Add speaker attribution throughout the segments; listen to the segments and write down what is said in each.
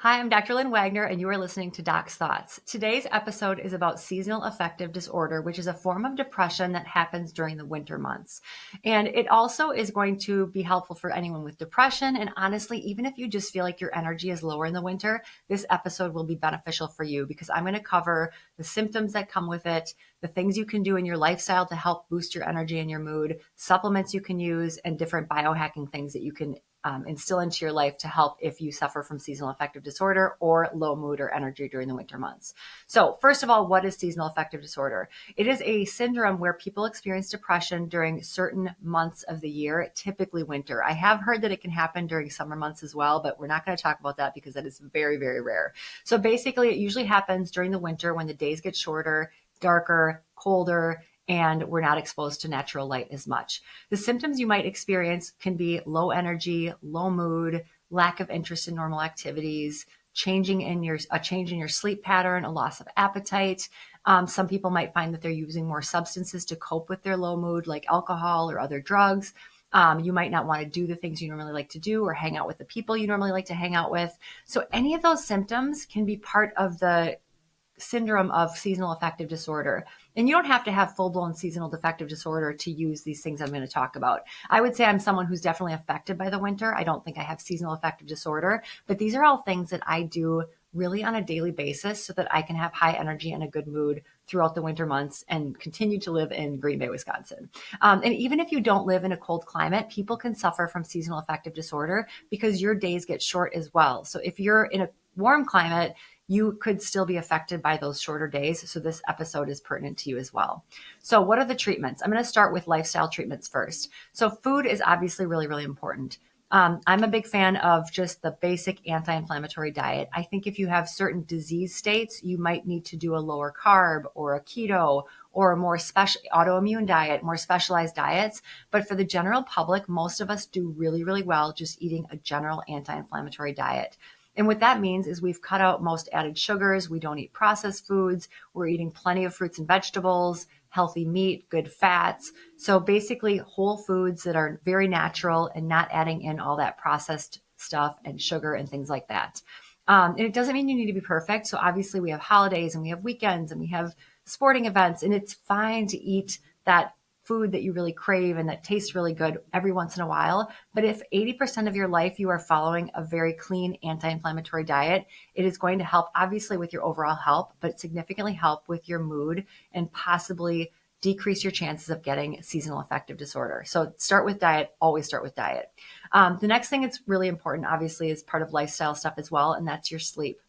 Speaker 1: Hi, I'm Dr. Lynn Wagner, and you are listening to Doc's Thoughts. Today's episode is about seasonal affective disorder, which is a form of depression that happens during the winter months. And it also is going to be helpful for anyone with depression. And honestly, even if you just feel like your energy is lower in the winter, this episode will be beneficial for you because I'm going to cover the symptoms that come with it, the things you can do in your lifestyle to help boost your energy and your mood, supplements you can use, and different biohacking things that you can instill into your life to help if you suffer from seasonal affective disorder or low mood or energy during the winter months. So first of all, what is seasonal affective disorder? It is a syndrome where people experience depression during certain months of the year, typically winter. I have heard that it can happen during summer months as well, but we're not going to talk about that because that is very, very rare. So basically, it usually happens during the winter when the days get shorter, darker, colder, and we're not exposed to natural light as much. The symptoms you might experience can be low energy, low mood, lack of interest in normal activities, a change in your sleep pattern, a loss of appetite. Some people might find that they're using more substances to cope with their low mood, like alcohol or other drugs. You might not want to do the things you normally like to do or hang out with the people you normally like to hang out with. So any of those symptoms can be part of the syndrome of seasonal affective disorder. And you don't have to have full-blown seasonal affective disorder to use these things I'm going to talk about. I would say I'm someone who's definitely affected by the winter. I don't think I have seasonal affective disorder, but these are all things that I do really on a daily basis so that I can have high energy and a good mood throughout the winter months and continue to live in Green Bay, Wisconsin. And even if you don't live in a cold climate, people can suffer from seasonal affective disorder because your days get short as well. So if you're in a warm climate, you could still be affected by those shorter days. So this episode is pertinent to you as well. So what are the treatments? I'm going to start with lifestyle treatments first. So food is obviously really, really important. I'm a big fan of just the basic anti-inflammatory diet. I think if you have certain disease states, you might need to do a lower carb or a keto or a more special autoimmune diet, more specialized diets. But for the general public, most of us do really, really well just eating a general anti-inflammatory diet. And what that means is we've cut out most added sugars. We don't eat processed foods. We're eating plenty of fruits and vegetables, healthy meat, good fats. So basically whole foods that are very natural and not adding in all that processed stuff and sugar and things like that. And it doesn't mean you need to be perfect. So obviously we have holidays and we have weekends and we have sporting events, and it's fine to eat that food that you really crave and that tastes really good every once in a while. But if 80% of your life you are following a very clean anti-inflammatory diet, it is going to help obviously with your overall health, but significantly help with your mood and possibly decrease your chances of getting seasonal affective disorder. So start with diet, always start with diet. The next thing that's really important, obviously, is part of lifestyle stuff as well, and that's your sleep.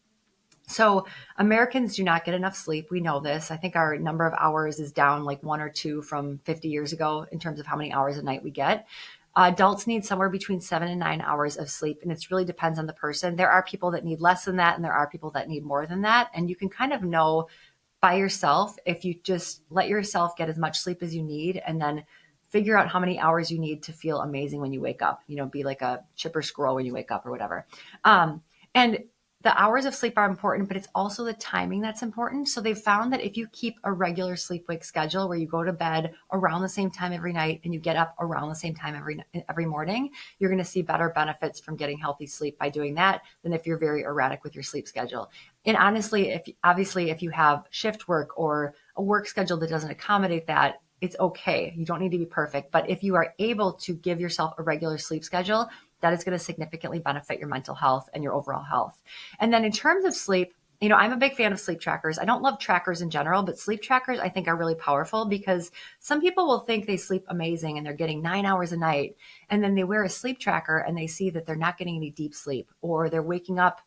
Speaker 1: So Americans do not get enough sleep. We know this. I think our number of hours is down like 1 or 2 from 50 years ago in terms of how many hours a night we get. Adults need somewhere between 7 and 9 hours of sleep, and it really depends on the person. There are people that need less than that, and there are people that need more than that. And you can kind of know by yourself if you just let yourself get as much sleep as you need and then figure out how many hours you need to feel amazing when you wake up, be like a chipper squirrel when you wake up or whatever. And the hours of sleep are important, but it's also the timing that's important. So they've found that if you keep a regular sleep-wake schedule where you go to bed around the same time every night and you get up around the same time every morning, you're going to see better benefits from getting healthy sleep by doing that than if you're very erratic with your sleep schedule. And honestly, if you have shift work or a work schedule that doesn't accommodate that, it's okay. You don't need to be perfect. But if you are able to give yourself a regular sleep schedule, that is going to significantly benefit your mental health and your overall health. And then in terms of sleep, I'm a big fan of sleep trackers. I don't love trackers in general, but sleep trackers I think are really powerful because some people will think they sleep amazing and they're getting 9 hours a night. And then they wear a sleep tracker and they see that they're not getting any deep sleep, or they're waking up,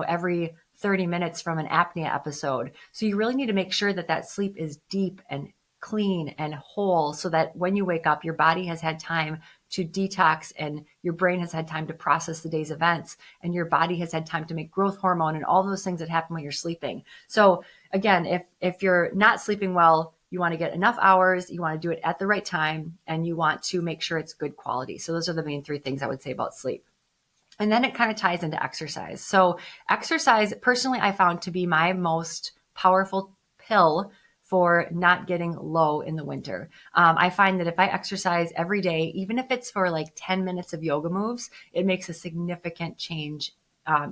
Speaker 1: every 30 minutes from an apnea episode. So you really need to make sure that that sleep is deep and clean and whole so that when you wake up, your body has had time to detox and your brain has had time to process the day's events and your body has had time to make growth hormone and all those things that happen when you're sleeping. So again, if you're not sleeping well, you want to get enough hours, you want to do it at the right time, and you want to make sure it's good quality. So those are the main 3 things I would say about sleep. And then it kind of ties into exercise. So exercise, personally, I found to be my most powerful pill for not getting low in the winter. I find that if I exercise every day, even if it's for like 10 minutes of yoga moves, it makes a significant change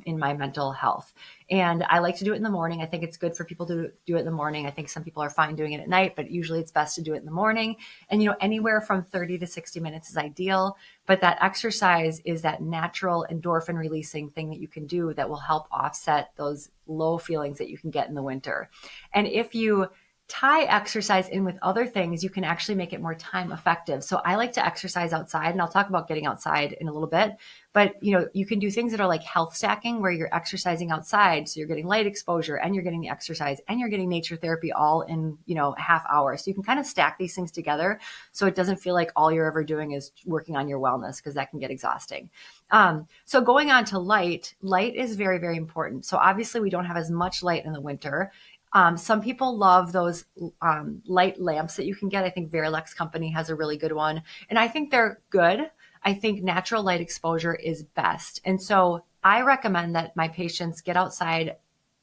Speaker 1: in my mental health. And I like to do it in the morning. I think it's good for people to do it in the morning. I think some people are fine doing it at night, but usually it's best to do it in the morning. And, anywhere from 30 to 60 minutes is ideal. But that exercise is that natural endorphin releasing thing that you can do that will help offset those low feelings that you can get in the winter. And if you tie exercise in with other things, you can actually make it more time effective. So I like to exercise outside, and I'll talk about getting outside in a little bit. But you can do things that are like health stacking, where you're exercising outside, so you're getting light exposure and you're getting the exercise and you're getting nature therapy all in a half hour. So you can kind of stack these things together, so it doesn't feel like all you're ever doing is working on your wellness, because that can get exhausting. So going on to light is very, very important. So obviously we don't have as much light in the winter. Some people love those light lamps that you can get. I think Verilex company has a really good one, and I think they're good. I think natural light exposure is best. And so I recommend that my patients get outside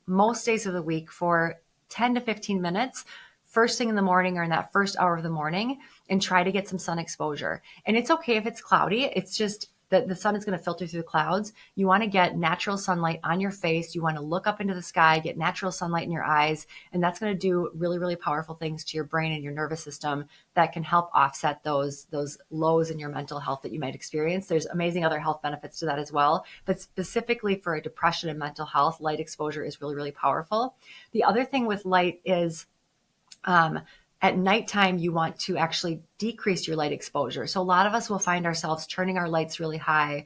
Speaker 1: most days of the week for 10 to 15 minutes, first thing in the morning or in that first hour of the morning, and try to get some sun exposure. And it's okay if it's cloudy. It's just that the sun is going to filter through the clouds. You want to get natural sunlight on your face. You want to look up into the sky, get natural sunlight in your eyes. And that's going to do really, really powerful things to your brain and your nervous system that can help offset those lows in your mental health that you might experience. There's amazing other health benefits to that as well. But specifically for depression and mental health, light exposure is really, really powerful. The other thing with light is, at nighttime, you want to actually decrease your light exposure. So a lot of us will find ourselves turning our lights really high.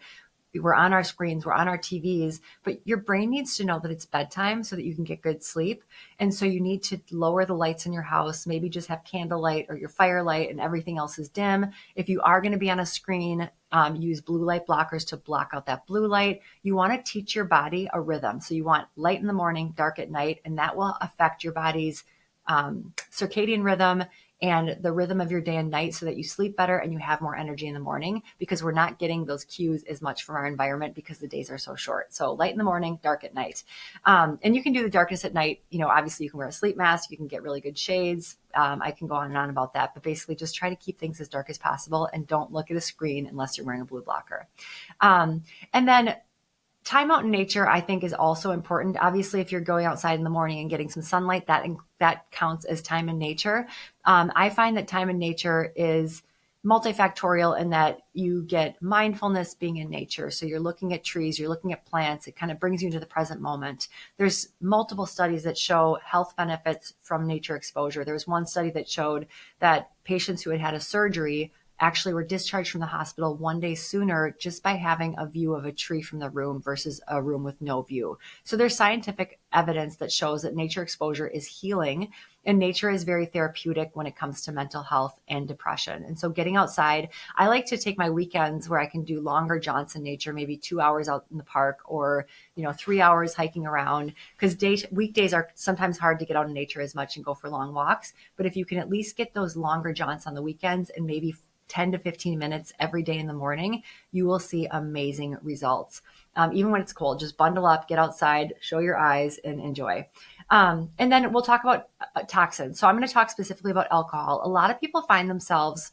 Speaker 1: We're on our screens, we're on our TVs, but your brain needs to know that it's bedtime so that you can get good sleep. And so you need to lower the lights in your house, maybe just have candlelight or your firelight and everything else is dim. If you are going to be on a screen, use blue light blockers to block out that blue light. You want to teach your body a rhythm. So you want light in the morning, dark at night, and that will affect your body's circadian rhythm and the rhythm of your day and night, so that you sleep better and you have more energy in the morning, because we're not getting those cues as much from our environment because the days are so short. So light in the morning, dark at night. And you can do the darkness at night. Obviously you can wear a sleep mask, you can get really good shades. I can go on and on about that, but basically just try to keep things as dark as possible and don't look at a screen unless you're wearing a blue blocker. And then time out in nature, I think, is also important. Obviously, if you're going outside in the morning and getting some sunlight, that counts as time in nature. I find that time in nature is multifactorial in that you get mindfulness being in nature. So you're looking at trees, you're looking at plants. It kind of brings you into the present moment. There's multiple studies that show health benefits from nature exposure. There was one study that showed that patients who had had a surgery actually were discharged from the hospital one day sooner just by having a view of a tree from the room versus a room with no view. So there's scientific evidence that shows that nature exposure is healing, and nature is very therapeutic when it comes to mental health and depression. And so getting outside, I like to take my weekends where I can do longer jaunts in nature, maybe 2 hours out in the park, or 3 hours hiking around, because weekdays are sometimes hard to get out in nature as much and go for long walks. But if you can at least get those longer jaunts on the weekends and maybe 10 to 15 minutes every day in the morning, you will see amazing results. Even when it's cold, just bundle up, get outside, show your eyes, and enjoy. And then we'll talk about toxins. So I'm going to talk specifically about alcohol. A lot of people find themselves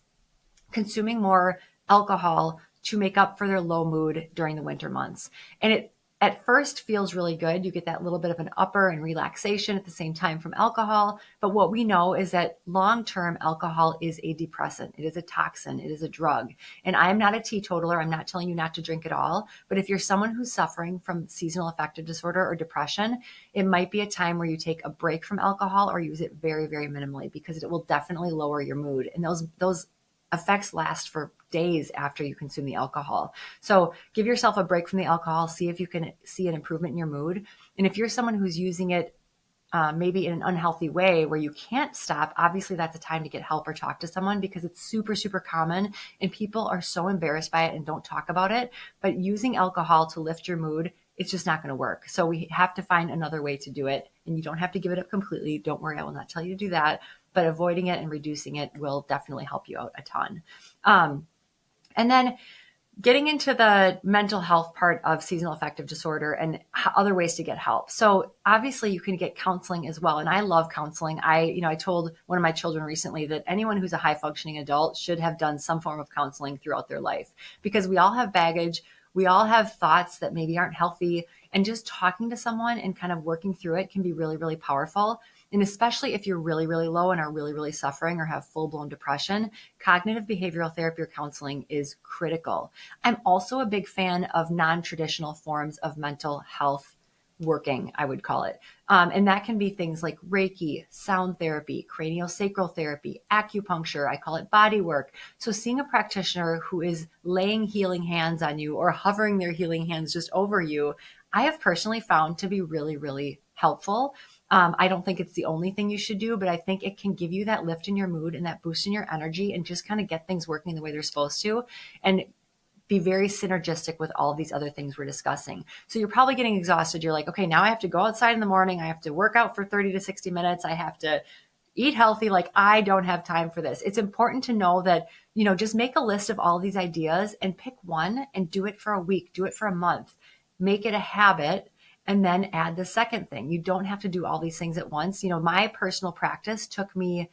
Speaker 1: consuming more alcohol to make up for their low mood during the winter months. And it at first feels really good. You get that little bit of an upper and relaxation at the same time from alcohol. But what we know is that long-term alcohol is a depressant. It is a toxin. It is a drug. And I am not a teetotaler. I'm not telling you not to drink at all. But if you're someone who's suffering from seasonal affective disorder or depression, it might be a time where you take a break from alcohol or use it very, very minimally, because it will definitely lower your mood. And those effects last for days after you consume the alcohol. So give yourself a break from the alcohol, see if you can see an improvement in your mood. And if you're someone who's using it maybe in an unhealthy way where you can't stop, obviously that's a time to get help or talk to someone, because it's super, super common and people are so embarrassed by it and don't talk about it. But using alcohol to lift your mood, it's just not going to work. So we have to find another way to do it, and you don't have to give it up completely. Don't worry, I will not tell you to do that, but avoiding it and reducing it will definitely help you out a ton. And then getting into the mental health part of seasonal affective disorder and other ways to get help. So obviously you can get counseling as well. And I love counseling. I told one of my children recently that anyone who's a high functioning adult should have done some form of counseling throughout their life, because we all have baggage. We all have thoughts that maybe aren't healthy, and just talking to someone and kind of working through it can be really, really powerful. And especially if you're really, really low and are really, really suffering or have full-blown depression, cognitive behavioral therapy or counseling is critical. I'm also a big fan of non-traditional forms of mental health working, I would call it. And that can be things like Reiki, sound therapy, craniosacral therapy, acupuncture. I call it body work. So seeing a practitioner who is laying healing hands on you or hovering their healing hands just over you, I have personally found to be really, really helpful. I don't think it's the only thing you should do, but I think it can give you that lift in your mood and that boost in your energy and just kind of get things working the way they're supposed to. And be very synergistic with all of these other things we're discussing. So you're probably getting exhausted. You're like, okay, now I have to go outside in the morning. I have to work out for 30 to 60 minutes. I have to eat healthy. Like, I don't have time for this. It's important to know that, just make a list of all of these ideas and pick one and do it for a week, do it for a month, make it a habit, and then add the second thing. You don't have to do all these things at once. My personal practice took me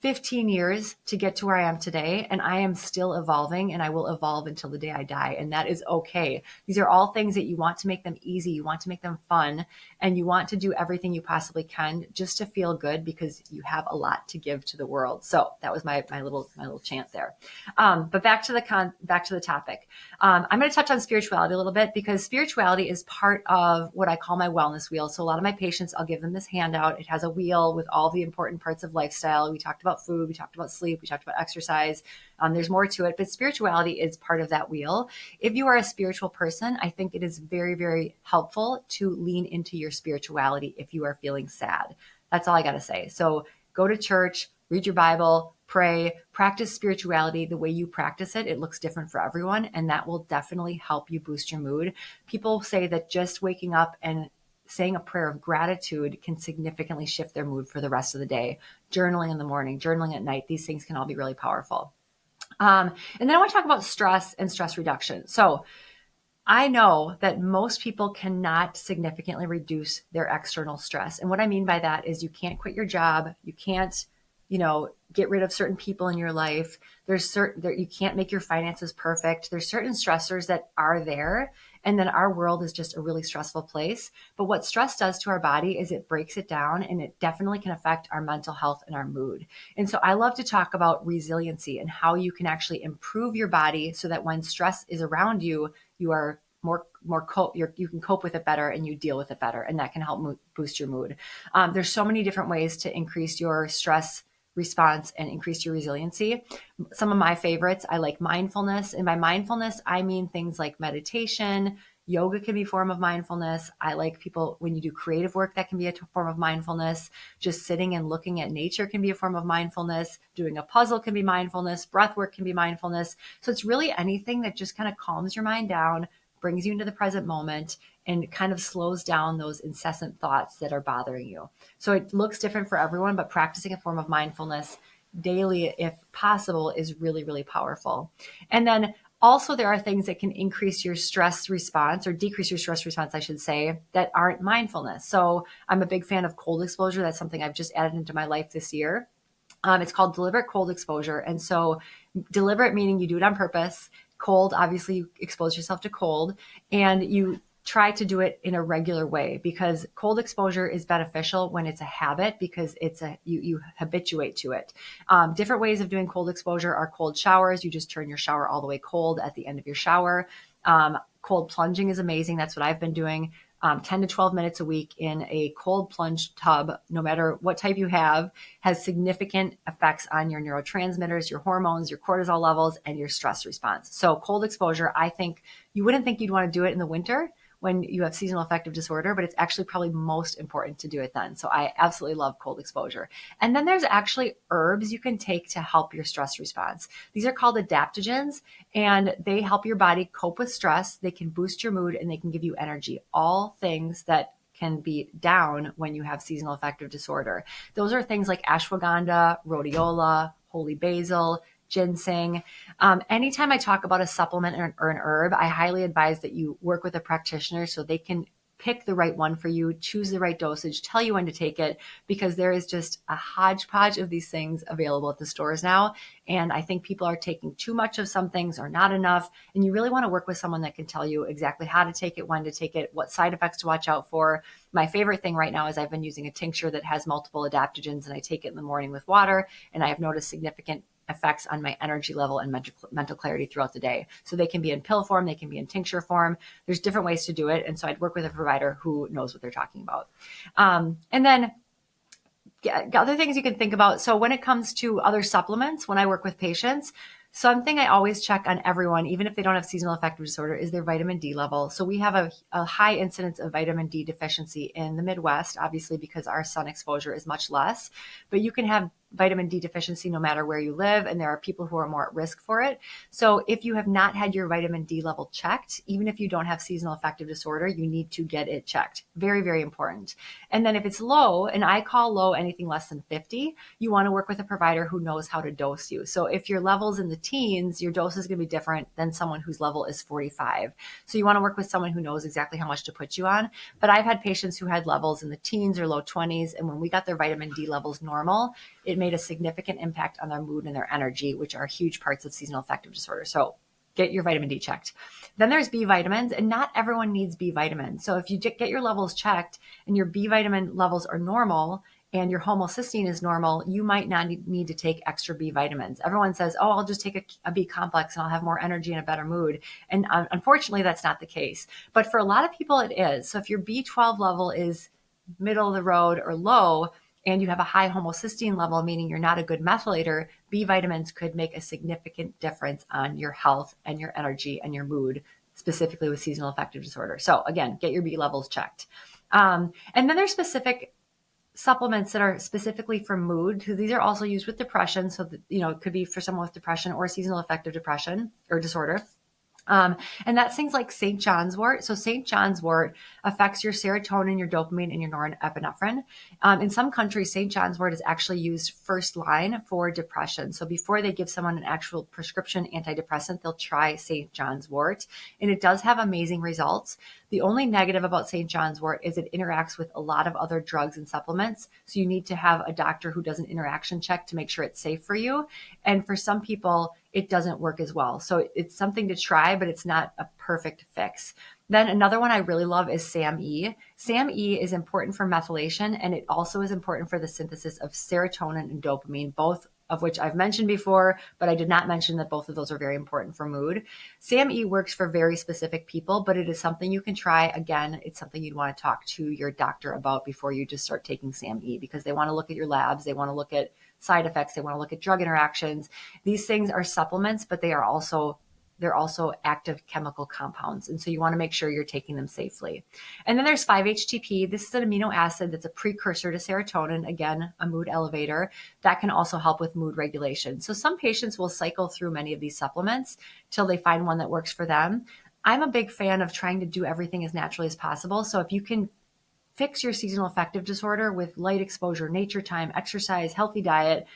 Speaker 1: 15 years to get to where I am today, and I am still evolving, and I will evolve until the day I die, and that is okay. These are all things that you want to make them easy, you want to make them fun, and you want to do everything you possibly can just to feel good because you have a lot to give to the world. So that was my little chant there. But back to the topic. I'm going to touch on spirituality a little bit because spirituality is part of what I call my wellness wheel. So a lot of my patients, I'll give them this handout. It has a wheel with all the important parts of lifestyle. We talked about food, we talked about sleep, we talked about exercise. There's more to it, but spirituality is part of that wheel. If you are a spiritual person, I think it is very, very helpful to lean into your spirituality if you are feeling sad. That's all I got to say. So go to church, read your Bible, pray, practice spirituality the way you practice it. It looks different for everyone, and that will definitely help you boost your mood. People say that just waking up and saying a prayer of gratitude can significantly shift their mood for the rest of the day. Journaling in the morning, journaling at night, these things can all be really powerful. And then I want to talk about stress and stress reduction. So I know that most people cannot significantly reduce their external stress. And what I mean by that is you can't quit your job. You can't, get rid of certain people in your life. You can't make your finances perfect. There's certain stressors that are there. And then our world is just a really stressful place. But what stress does to our body is it breaks it down, and it definitely can affect our mental health and our mood. And so I love to talk about resiliency and how you can actually improve your body so that when stress is around you, you are you can cope with it better and you deal with it better. And that can help boost your mood. There's so many different ways to increase your stress response and increase your resiliency. Some of my favorites, I like mindfulness. And by mindfulness, I mean things like meditation. Yoga can be a form of mindfulness. I like people, when you do creative work, that can be a form of mindfulness. Just sitting and looking at nature can be a form of mindfulness. Doing a puzzle can be mindfulness. Breath work can be mindfulness. So it's really anything that just kind of calms your mind down, brings you into the present moment, and kind of slows down those incessant thoughts that are bothering you. So it looks different for everyone, but practicing a form of mindfulness daily, if possible, is really, really powerful. And then also there are things that can increase your stress response or decrease your stress response, I should say, that aren't mindfulness. So I'm a big fan of cold exposure. That's something I've just added into my life this year. It's called deliberate cold exposure. And so deliberate meaning you do it on purpose. Cold, obviously you expose yourself to cold, and you try to do it in a regular way, because cold exposure is beneficial when it's a habit, because you habituate to it. Different ways of doing cold exposure are cold showers. You just turn your shower all the way cold at the end of your shower. Cold plunging is amazing. That's what I've been doing. 10 to 12 minutes a week in a cold plunge tub, no matter what type you have, has significant effects on your neurotransmitters, your hormones, your cortisol levels, and your stress response. So cold exposure, I think you wouldn't think you'd want to do it in the winter when you have seasonal affective disorder, but it's actually probably most important to do it then. So I absolutely love cold exposure. And then there's actually herbs you can take to help your stress response. These are called adaptogens, and they help your body cope with stress. They can boost your mood, and they can give you energy. All things that can be down when you have seasonal affective disorder. Those are things like ashwagandha, rhodiola, holy basil, ginseng. Anytime I talk about a supplement or an herb, I highly advise that you work with a practitioner so they can pick the right one for you, choose the right dosage, tell you when to take it, because there is just a hodgepodge of these things available at the stores now. And I think people are taking too much of some things or not enough. And you really want to work with someone that can tell you exactly how to take it, when to take it, what side effects to watch out for. My favorite thing right now is I've been using a tincture that has multiple adaptogens, and I take it in the morning with water, and I have noticed significant effects on my energy level and mental clarity throughout the day. So they can be in pill form, they can be in tincture form. There's different ways to do it. And so I'd work with a provider who knows what they're talking about. And then other things you can think about. So when it comes to other supplements, when I work with patients, something I always check on everyone, even if they don't have seasonal affective disorder, is their vitamin D level. So we have a high incidence of vitamin D deficiency in the Midwest, obviously because our sun exposure is much less, but you can have vitamin D deficiency no matter where you live, and there are people who are more at risk for it. So if you have not had your vitamin D level checked, even if you don't have seasonal affective disorder, you need to get it checked. Very, very important. And then if it's low, and I call low anything less than 50, you want to work with a provider who knows how to dose you. So if your level's in the teens, your dose is going to be different than someone whose level is 45. So you want to work with someone who knows exactly how much to put you on. But I've had patients who had levels in the teens or low 20s, and when we got their vitamin D levels normal, it made a significant impact on their mood and their energy, which are huge parts of seasonal affective disorder. So get your vitamin D checked. Then there's B vitamins, and not everyone needs B vitamins. So if you get your levels checked and your B vitamin levels are normal and your homocysteine is normal, you might not need to take extra B vitamins. Everyone says, oh, I'll just take a B complex and I'll have more energy and a better mood. And unfortunately, that's not the case. But for a lot of people, it is. So if your B12 level is middle of the road or low, and you have a high homocysteine level, meaning you're not a good methylator, B vitamins could make a significant difference on your health and your energy and your mood, specifically with seasonal affective disorder. So again, get your B levels checked. And then there's specific supplements that are specifically for mood, because these are also used with depression. So that, it could be for someone with depression or seasonal affective depression or disorder. And that's things like St. John's wort. So St. John's wort affects your serotonin, your dopamine, and your norepinephrine. In some countries, St. John's wort is actually used first line for depression. So before they give someone an actual prescription antidepressant, they'll try St. John's wort, and it does have amazing results. The only negative about St. John's wort is it interacts with a lot of other drugs and supplements. So you need to have a doctor who does an interaction check to make sure it's safe for you. And for some people, it doesn't work as well. So it's something to try, but it's not a perfect fix. Then another one I really love is SAMe. SAMe is important for methylation, and it also is important for the synthesis of serotonin and dopamine, both of which I've mentioned before, but I did not mention that both of those are very important for mood. SAMe works for very specific people, but it is something you can try. Again, it's something you'd want to talk to your doctor about before you just start taking SAMe, because they want to look at your labs, they want to look at side effects, they want to look at drug interactions. These things are supplements, but they're also active chemical compounds. And so you want to make sure you're taking them safely. And then there's 5-HTP. This is an amino acid that's a precursor to serotonin, again, a mood elevator that can also help with mood regulation. So some patients will cycle through many of these supplements till they find one that works for them. I'm a big fan of trying to do everything as naturally as possible. So if you can fix your seasonal affective disorder with light exposure, nature time, exercise, healthy diet,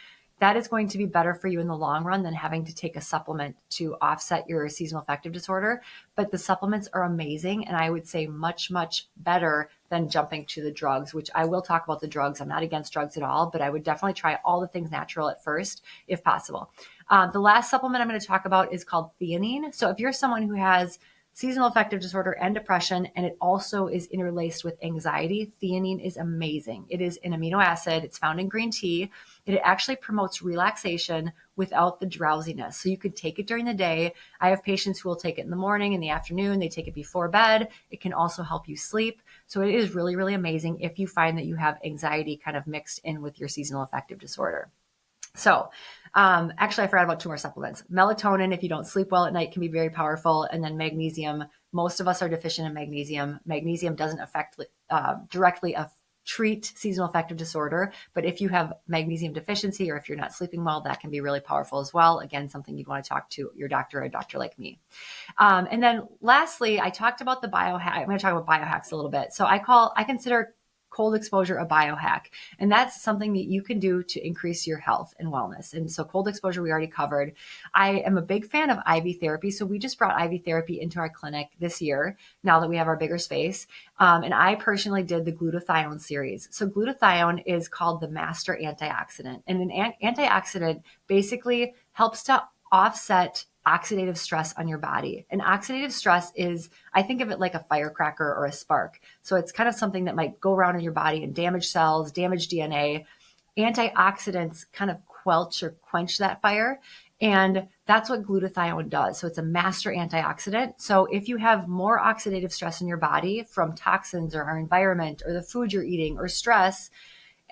Speaker 1: that is going to be better for you in the long run than having to take a supplement to offset your seasonal affective disorder. But the supplements are amazing, and I would say much, much better than jumping to the drugs, which I will talk about the drugs. I'm not against drugs at all, but I would definitely try all the things natural at first, if possible. The last supplement I'm going to talk about is called theanine. So if you're someone who has seasonal affective disorder and depression, and it also is interlaced with anxiety, theanine is amazing. It is an amino acid. It's found in green tea. It actually promotes relaxation without the drowsiness. So you could take it during the day. I have patients who will take it in the morning, in the afternoon. They take it before bed. It can also help you sleep. So it is really, really amazing if you find that you have anxiety kind of mixed in with your seasonal affective disorder. So actually, I forgot about two more supplements. Melatonin, if you don't sleep well at night, can be very powerful. And then magnesium. Most of us are deficient in magnesium. Magnesium doesn't directly treat seasonal affective disorder, but if you have magnesium deficiency or if you're not sleeping well, that can be really powerful as well. Again, something you'd want to talk to your doctor or a doctor like me. And then lastly, I talked about the biohack. I'm going to talk about biohacks a little bit. So I consider cold exposure a biohack. And that's something that you can do to increase your health and wellness. And so cold exposure, we already covered. I am a big fan of IV therapy. So we just brought IV therapy into our clinic this year, now that we have our bigger space. And I personally did the glutathione series. So glutathione is called the master antioxidant. And an antioxidant basically helps to offset oxidative stress on your body. And oxidative stress is, I think of it like a firecracker or a spark. So it's kind of something that might go around in your body and damage cells, damage DNA. Antioxidants kind of quench that fire. And that's what glutathione does. So it's a master antioxidant. So if you have more oxidative stress in your body from toxins or our environment or the food you're eating or stress,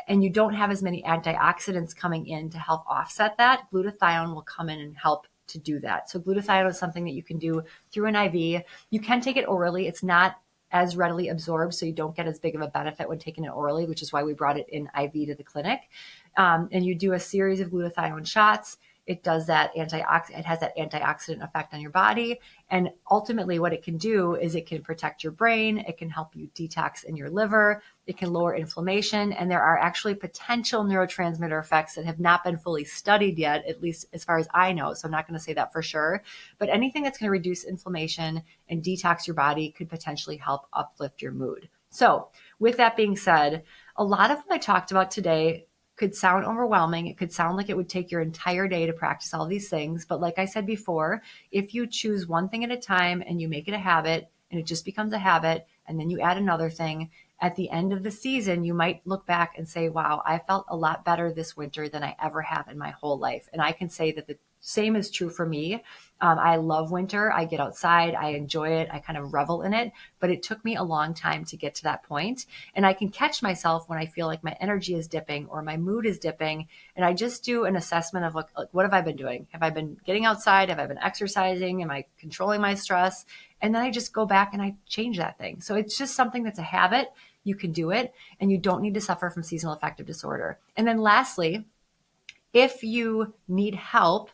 Speaker 1: and you don't have as many antioxidants coming in to help offset that, glutathione will come in and help to do that. So glutathione is something that you can do through an IV. You can take it orally. It's not as readily absorbed, so you don't get as big of a benefit when taking it orally, which is why we brought it in IV to the clinic. And you do a series of glutathione shots. It does that it has that antioxidant effect on your body. And ultimately what it can do is it can protect your brain. It can help you detox in your liver. It can lower inflammation. And there are actually potential neurotransmitter effects that have not been fully studied yet, at least as far as I know. So I'm not going to say that for sure, but anything that's going to reduce inflammation and detox your body could potentially help uplift your mood. So with that being said, a lot of what I talked about today could sound overwhelming. It could sound like it would take your entire day to practice all these things. But like I said before, if you choose one thing at a time and you make it a habit and it just becomes a habit, and then you add another thing, at the end of the season, you might look back and say, wow, I felt a lot better this winter than I ever have in my whole life. And I can say that the same is true for me. I love winter. I get outside. I enjoy it. I kind of revel in it, but it took me a long time to get to that point. And I can catch myself when I feel like my energy is dipping or my mood is dipping. And I just do an assessment of like, what have I been doing? Have I been getting outside? Have I been exercising? Am I controlling my stress? And then I just go back and I change that thing. So it's just something that's a habit. You can do it and you don't need to suffer from seasonal affective disorder. And then lastly, if you need help,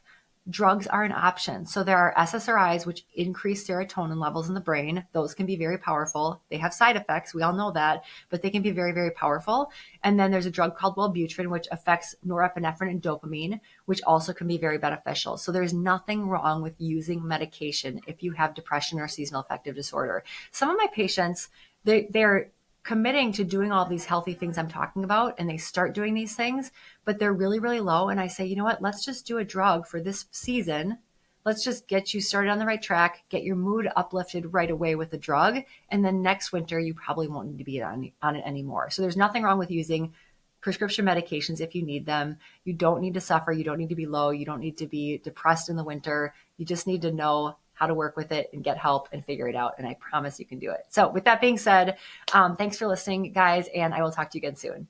Speaker 1: drugs are an option. So there are SSRIs, which increase serotonin levels in the brain. Those can be very powerful. They have side effects. We all know that, but they can be very, very powerful. And then there's a drug called Wellbutrin, which affects norepinephrine and dopamine, which also can be very beneficial. So there's nothing wrong with using medication if you have depression or seasonal affective disorder. Some of my patients, they're committing to doing all these healthy things I'm talking about, and they start doing these things, but they're really, really low. And I say, you know what, let's just do a drug for this season. Let's just get you started on the right track, get your mood uplifted right away with the drug. And then next winter, you probably won't need to be on it anymore. So there's nothing wrong with using prescription medications if you need them. You don't need to suffer. You don't need to be low. You don't need to be depressed in the winter. You just need to know how to work with it and get help and figure it out. And I promise you can do it. So with that being said, thanks for listening, guys, and I will talk to you again soon.